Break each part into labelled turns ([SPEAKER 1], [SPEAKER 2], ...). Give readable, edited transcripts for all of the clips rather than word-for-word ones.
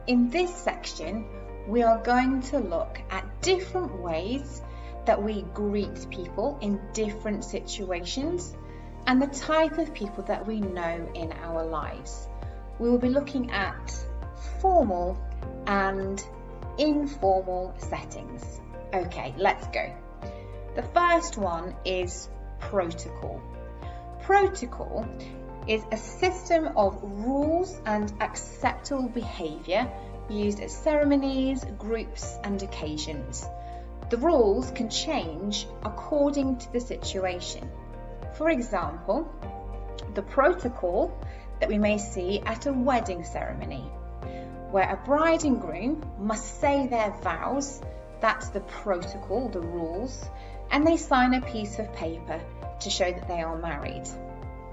[SPEAKER 1] In this section, we are going to look at different ways that we greet people in different situations and the type of people that we know in our lives. We will be looking at formal and informal settings. Okay, let's go. The first one is protocol. Protocol is a system of rules and acceptable behaviour used at ceremonies, groups and occasions. The rules can change according to the situation. For example, the protocol that we may see at a wedding ceremony, where a bride and groom must say their vows, that's the protocol, the rules, and they sign a piece of paper to show that they are married.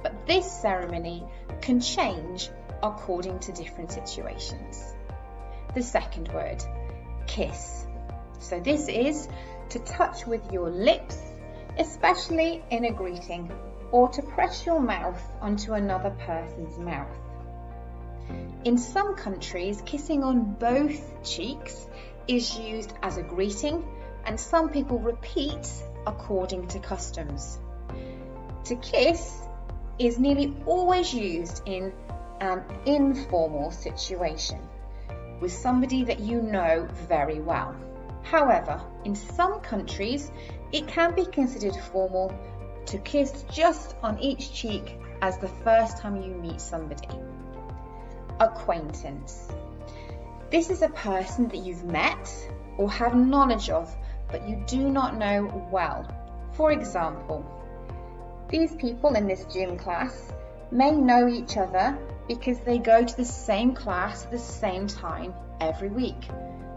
[SPEAKER 1] But this ceremony can change according to different situations. The second word, kiss. So this is to touch with your lips, especially in a greeting, or to press your mouth onto another person's mouth. In some countries, kissing on both cheeks is used as a greeting, and some people repeat according to customs. To kiss is nearly always used in an informal situation with somebody that you know very well. However, in some countries, it can be considered formal to kiss just on each cheek as the first time you meet somebody. Acquaintance. This is a person that you've met or have knowledge of, but you do not know well. For example, these people in this gym class may know each other because they go to the same class at the same time every week.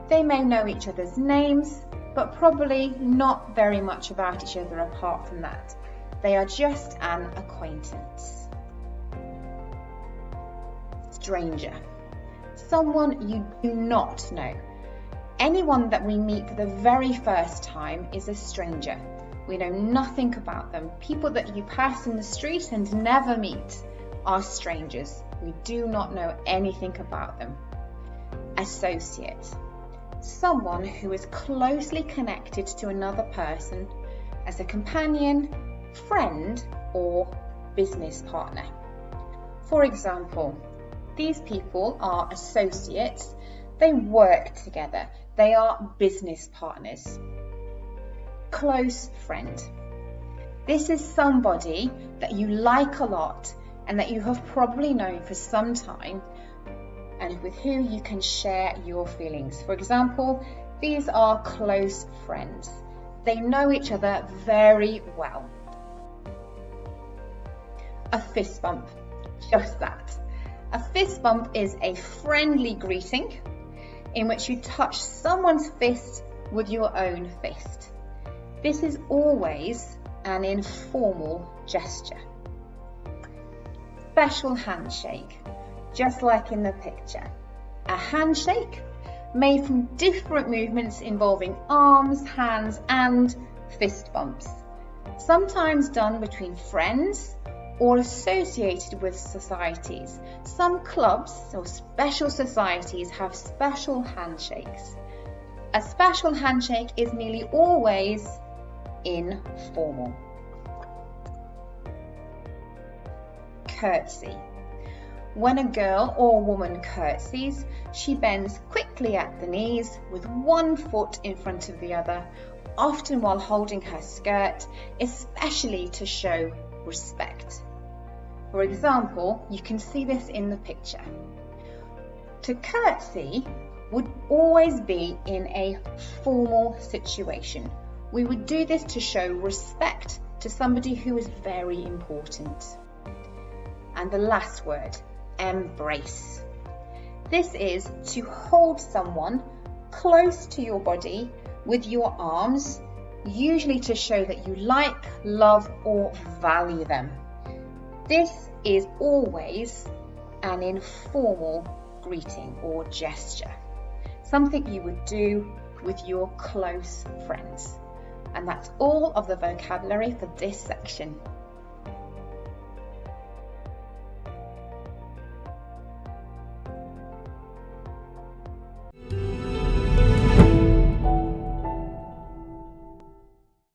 [SPEAKER 1] They may know each other's names, but probably not very much about each other apart from that. They are just an acquaintance. Stranger. Someone you do not know. Anyone that we meet for the very first time is a stranger. We know nothing about them. People that you pass in the street and never meet are strangers. We do not know anything about them. Associate. Someone who is closely connected to another person as a companion, friend, or business partner. For example, these people are associates. They work together. They are business partners. Close friend. This is somebody that you like a lot and that you have probably known for some time and with who you can share your feelings. For example, these are close friends. They know each other very well. A fist bump, just that. A fist bump is a friendly greeting in which you touch someone's fist with your own fist. This is always an informal gesture. Special handshake, just like in the picture. A handshake made from different movements involving arms, hands, and fist bumps. Sometimes done between friends or associated with societies. Some clubs or special societies have special handshakes. A special handshake is nearly always informal. Curtsy. When a girl or woman curtsies, she bends quickly at the knees with one foot in front of the other, often while holding her skirt, especially to show respect. For example, you can see this in the picture. To curtsy would always be in a formal situation. We would do this to show respect to somebody who is very important. And the last word, embrace. This is to hold someone close to your body with your arms, usually to show that you like, love, or value them. This is always an informal greeting or gesture, something you would do with your close friends. And that's all of the vocabulary for this section.